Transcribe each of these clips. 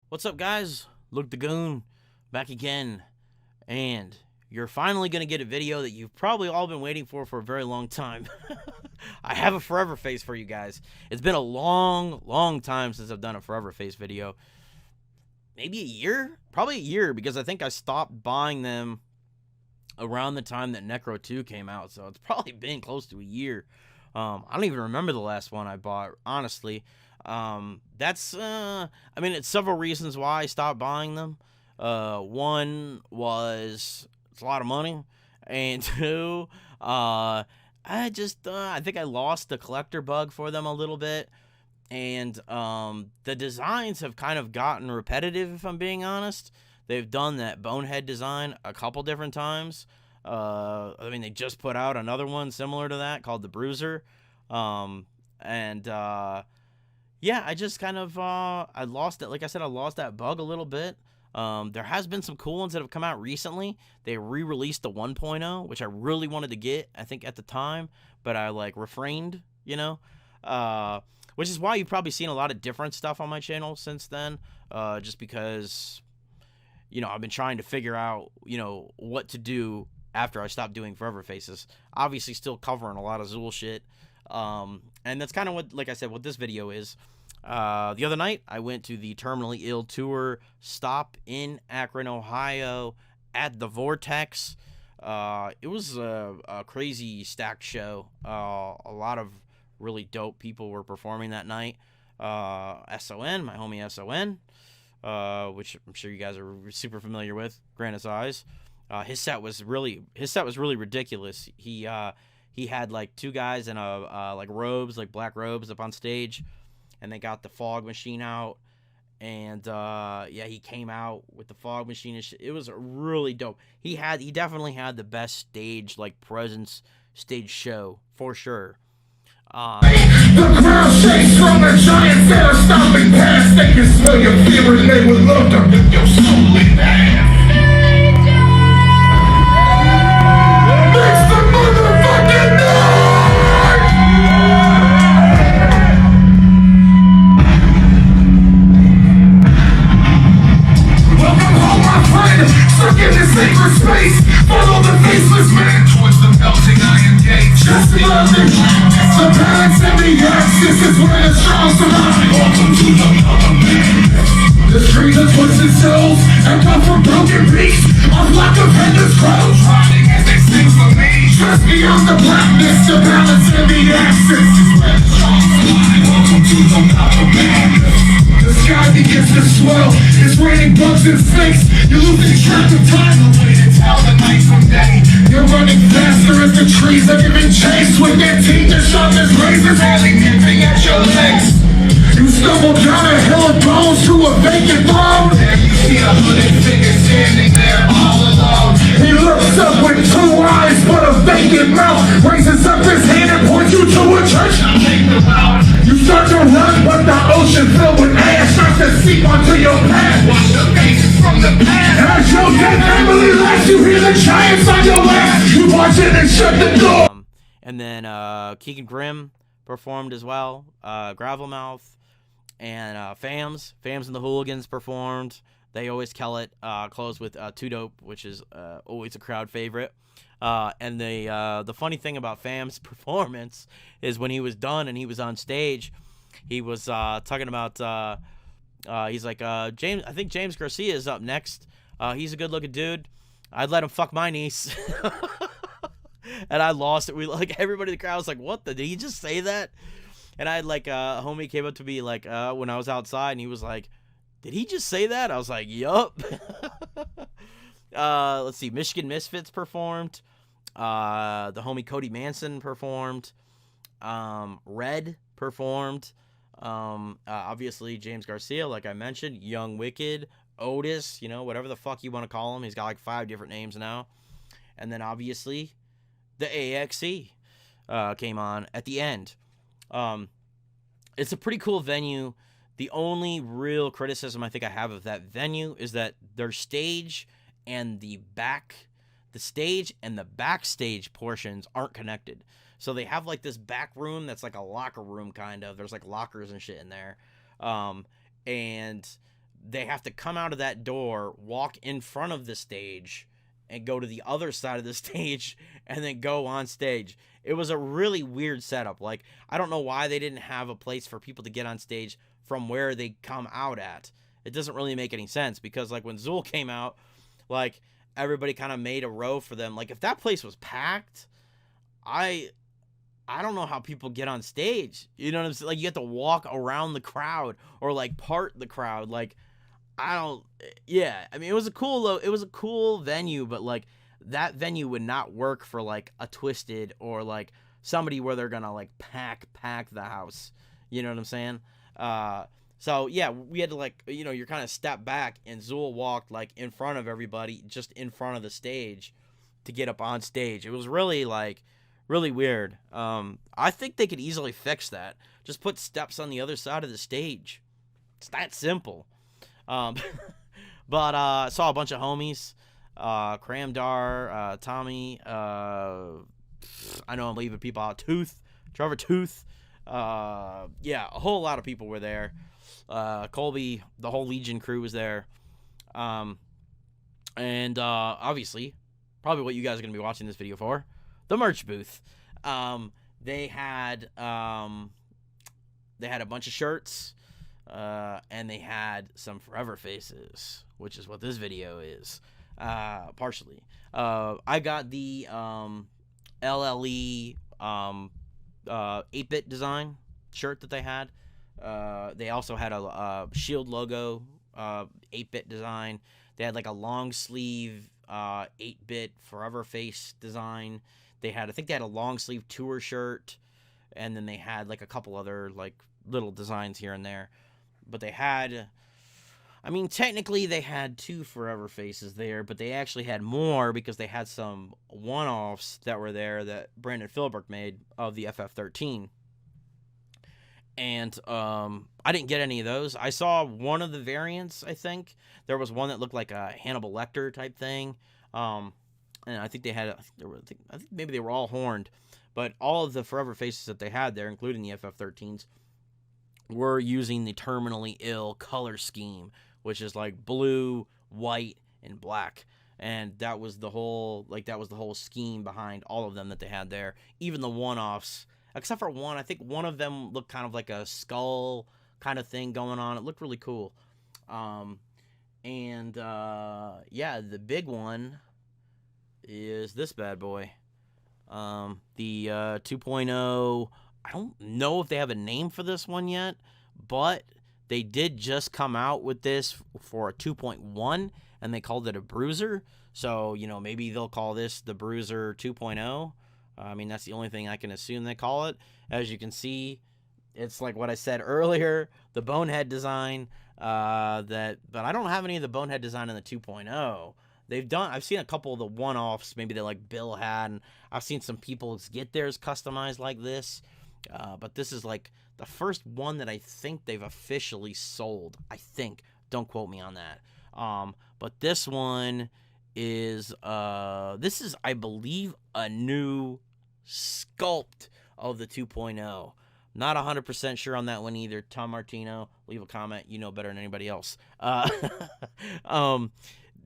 What's up, guys? Luke the Goon, back again, and you're finally going to get a video that you've probably all been waiting for a very long time. I have a forever face for you guys. It's been a long time since I've done a forever face video. Maybe a year? Probably a year, because I think I stopped buying them around the time that Necro 2 came out, so it's probably been close to a year. I don't even remember the last one I bought, honestly. It's several reasons why I stopped buying them. One was it's a lot of money, and two, I think I lost the collector bug for them a little bit, and the designs have kind of gotten repetitive, if I'm being honest. They've done that bonehead design a couple different times. They just put out another one similar to that called the Bruiser. Yeah, I just kind of, I lost it. Like I said, I lost that bug a little bit. There has been some cool ones that have come out recently. They re-released the 1.0, which I really wanted to get, I think, at the time, but I, refrained, which is why you've probably seen a lot of different stuff on my channel since then, just because, I've been trying to figure out, what to do after I stopped doing Forever Faces. Obviously, still covering a lot of Zool shit. And that's kind of what, like I said, what this video is. The other night, I went to the Terminally Ill tour stop in Akron, Ohio at the Vortex. It was a crazy stacked show. A lot of really dope people were performing that night. SON, my homie SON, which I'm sure you guys are super familiar with, Granite's Eyes. His set was really ridiculous. He had two guys in robes, black robes, up on stage, and they got the fog machine out, and he came out with the fog machine and shit. It was really dope. He definitely had the best stage presence, stage show for sure. The crowd shakes from the giants that are stomping past. They can smell your fear and they would love to rip your soul in half. Makes the motherfucking noise! Welcome home, my friend. Stuck in this sacred space. Follow the faceless man towards the melting iron gate. Just love it. The balance and the axis is where the strong survive. Welcome to the other man. The streets are twisted souls and come from broken beasts. A flock of headless crows riding as they sing for me. Just beyond the blackness, the balance and the axis is where the strong survive. Welcome to the other man. The sky begins to swell. It's raining bugs and snakes. You're losing track of time. The way to tell the night from day. You're running faster as the trees are giving chase. With their teeth as sharp as razors, barely nipping at your legs. You stumble down a hill of bones to a vacant throne. There you see a hooded figure standing there all alone. He looks up with two eyes but a vacant mouth. Raises up his hand and points you to a church. Now take the route. You start to run but the ocean filled with ash starts to seep onto your path. Watch the faces from the past. As your dead family laughs, you hear the giants on your lap. You watch it and shut the door. And then Keegan Grimm performed as well. Gravelmouth and Fams and the Hooligans performed. They always kill it. Closed with Too Dope, which is always a crowd favorite. And the funny thing about Fam's performance is when he was done and he was on stage, he was talking about he's like, James. I think James Garcia is up next. He's a good-looking dude. I'd let him fuck my niece. And I lost it. Everybody in the crowd was like, "What the? Did he just say that?" And I had a homie came up to me when I was outside, and he was like, "Did he just say that?" I was like, "Yup." Let's see. Michigan Misfits performed. The homie Cody Manson performed. Red performed. Obviously James Garcia, like I mentioned. Young Wicked, Otis, whatever the fuck you want to call him. He's got 5 different names now. And then obviously the AXE came on at the end. It's a pretty cool venue. The only real criticism I think I have of that venue is that their stage and the stage and the backstage portions aren't connected. So they have this back room that's like a locker room kind of. There's lockers and shit in there. And they have to come out of that door, walk in front of the stage, and go to the other side of the stage, and then go on stage. It was a really weird setup. Like, I don't know why they didn't have a place for people to get on stage from where they come out at. It doesn't really make any sense, because, like, when Zool came out, like, everybody kind of made a row for them. Like, if that place was packed, I don't know how people get on stage. You know what I'm saying? Like, you have to walk around the crowd, or, like, part the crowd. Like, yeah. I mean, it was a cool venue, but, like, that venue would not work for, like, a Twisted, or, like, somebody where they're gonna, like, pack the house. You know what I'm saying? So, yeah, we had to, like, you know, you're kind of step back, and Zool walked, like, in front of everybody, just in front of the stage to get up on stage. It was really, like, really weird. I think they could easily fix that. Just put steps on the other side of the stage. It's that simple. But saw a bunch of homies. Cramdar, Tommy, I know I'm leaving people out. Trevor Tooth. Yeah, a whole lot of people were there. Colby, the whole Legion crew was there. And obviously, probably what you guys are going to be watching this video for, the merch booth. They had a bunch of shirts, and they had some Forever Faces, which is what this video is, partially. I got the LLE 8-bit design shirt that they had. They also had a Shield logo 8-bit design. They had like a long sleeve 8-bit Forever Face design. I think they had a long sleeve tour shirt, and then they had like a couple other like little designs here and there. But they had, I mean, technically they had 2 Forever Faces there, but they actually had more, because they had some one-offs that were there that Brandon Philbrook made of the FF13. And I didn't get any of those. I saw one of the variants, I think. There was one that looked like a Hannibal Lecter type thing. And I think I think maybe they were all horned. But all of the Forever Faces that they had there, including the FF13s, were using the Terminally Ill color scheme, which is like blue, white, and black. And that was the whole scheme behind all of them that they had there. Even the one-offs, except for one. I think one of them looked kind of like a skull kind of thing going on. It looked really cool. Yeah, the big one is this bad boy. The 2.0. I don't know if they have a name for this one yet, but they did just come out with this for a 2.1, and they called it a Bruiser. So, you know, maybe they'll call this the Bruiser 2.0. I mean, that's the only thing I can assume they call it. As you can see, it's like what I said earlier, the Bonehead design. But I don't have any of the Bonehead design in the 2.0. I've seen a couple of the one-offs, maybe that like Bill had, and I've seen some people get theirs customized like this. But this is like the first one that I think they've officially sold. I think. Don't quote me on that. But this one is, I believe, a new sculpt of the 2.0. Not 100% sure on that one either. Tom Martino, leave a comment. You know better than anybody else. Because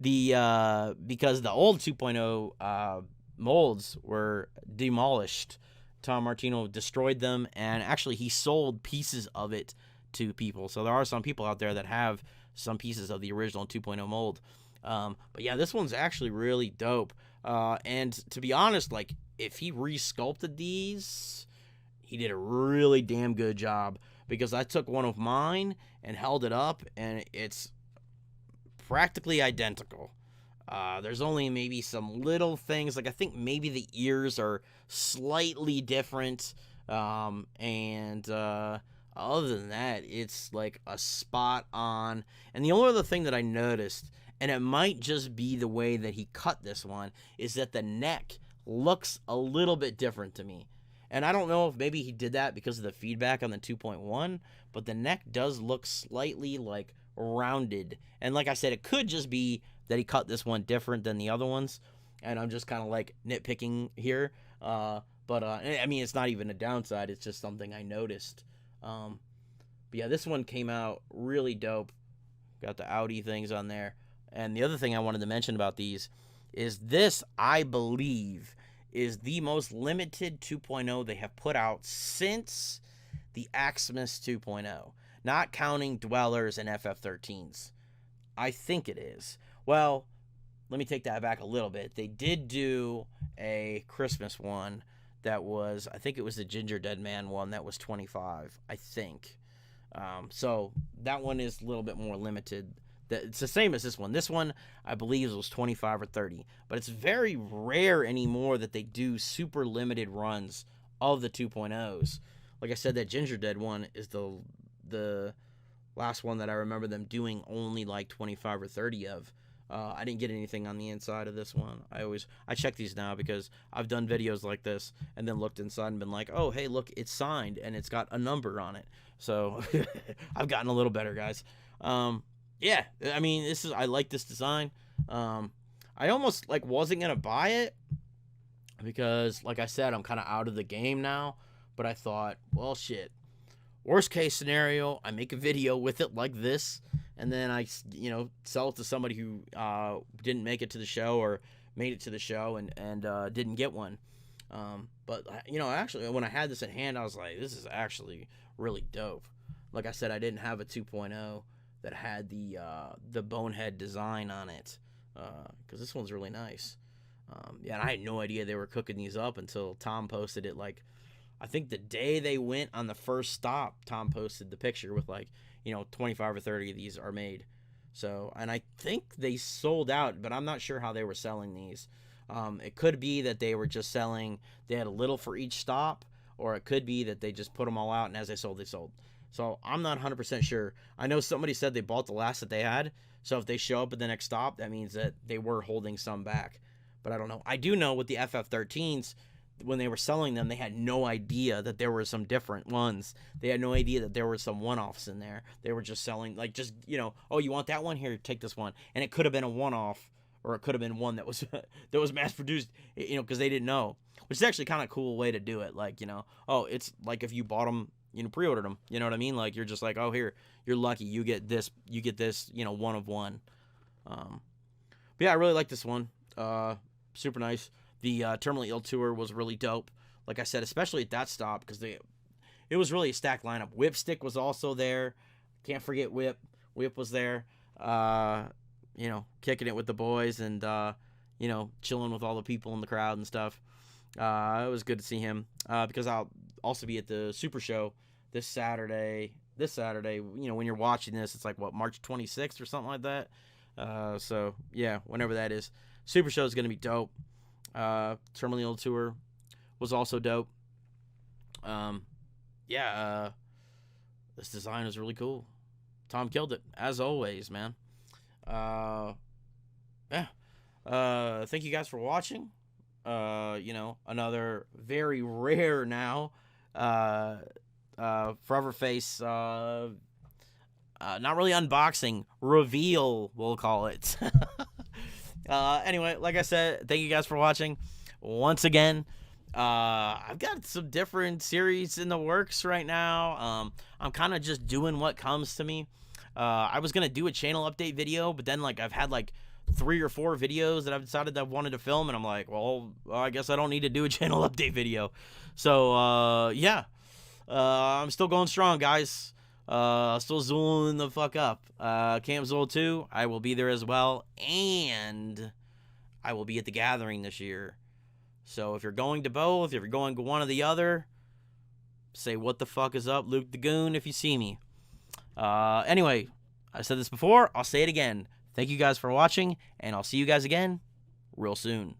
the old 2.0 molds were demolished. Tom Martino destroyed them, and actually he sold pieces of it to people. So there are some people out there that have some pieces of the original 2.0 mold. But yeah, this one's actually really dope. And to be honest, like, if he re-sculpted these, he did a really damn good job, because I took one of mine and held it up, and it's practically identical. There's only maybe some little things, like I think maybe the ears are slightly different, and other than that, it's like a spot on. And the only other thing that I noticed, and it might just be the way that he cut this one, is that the neck looks a little bit different to me. And I don't know if maybe he did that because of the feedback on the 2.1, but the neck does look slightly like rounded. And like I said, it could just be that he cut this one different than the other ones, and I'm just kind of like nitpicking here. But I mean, it's not even a downside, it's just something I noticed. But yeah, this one came out really dope. Got the Audi things on there. And the other thing I wanted to mention about these is this, I believe, is the most limited 2.0 they have put out since the Axmus 2.0. Not counting Dwellers and FF13s. I think it is. Well, let me take that back a little bit. They did do a Christmas one that was, I think it was the Ginger Dead Man one that was 25, I think. So that one is a little bit more limited. It's the same as this one. This one, I believe, was 25 or 30. But it's very rare anymore that they do super limited runs of the 2.0s. Like I said, that Ginger Dead one is the last one that I remember them doing only like 25 or 30 of. I didn't get anything on the inside of this one. I check these now because I've done videos like this and then looked inside and been like, oh, hey, look, it's signed and it's got a number on it. So I've gotten a little better, guys. Yeah, I mean, I like this design. I almost like wasn't gonna buy it because, like I said, I'm kind of out of the game now. But I thought, well, shit. Worst case scenario, I make a video with it like this, and then I, sell it to somebody who didn't make it to the show or made it to the show and didn't get one. But actually, when I had this in hand, I was like, this is actually really dope. Like I said, I didn't have a 2.0 that had the bonehead design on it, because this one's really nice. And I had no idea they were cooking these up until Tom posted it, like, I think the day they went on the first stop, Tom posted the picture with 25 or 30 of these are made. So, and I think they sold out, but I'm not sure how they were selling these. It could be that they were just selling, they had a little for each stop, or it could be that they just put them all out and as they sold, they sold. So I'm not 100% sure. I know somebody said they bought the last that they had. So if they show up at the next stop, that means that they were holding some back. But I don't know. I do know with the FF13s, when they were selling them, they had no idea that there were some different ones. They had no idea that there were some one-offs in there. They were just selling, oh, you want that one? Here, take this one. And it could have been a one-off, or it could have been one that was that was mass-produced, because they didn't know. Which is actually kind of a cool way to do it. It's like if you bought them, pre-ordered them. You know what I mean? Like, you're just like, oh, here, you're lucky. You get this, one of one. But yeah, I really like this one. Super nice. The Terminally Ill tour was really dope. Like I said, especially at that stop, because it was really a stacked lineup. Whipstick was also there. Can't forget Whip. Whip was there. Kicking it with the boys and, chilling with all the people in the crowd and stuff. It was good to see him, because I'll also be at the Super Show this Saturday. When you're watching this, it's like, March 26th or something like that. So, yeah, whenever that is. Super Show is going to be dope. Terminally Ill tour was also dope. This design is really cool. Tom killed it, as always, man. Thank you guys for watching. Another very rare now Forever Face, not really unboxing, reveal, we'll call it. Anyway, like I said, thank you guys for watching. Once again, I've got some different series in the works right now. I'm kind of just doing what comes to me. I was going to do a channel update video, but then I've had 3 or 4 videos that I've decided that I wanted to film, and I'm like, well, I guess I don't need to do a channel update video. So, yeah. I'm still going strong, guys. Still zooling the fuck up. Camp Zool 2, I will be there as well, and I will be at the Gathering this year. So if you're going to both, if you're going to one or the other, say what the fuck is up, Luke the Goon, if you see me. Anyway, I said this before, I'll say it again. Thank you guys for watching, and I'll see you guys again real soon.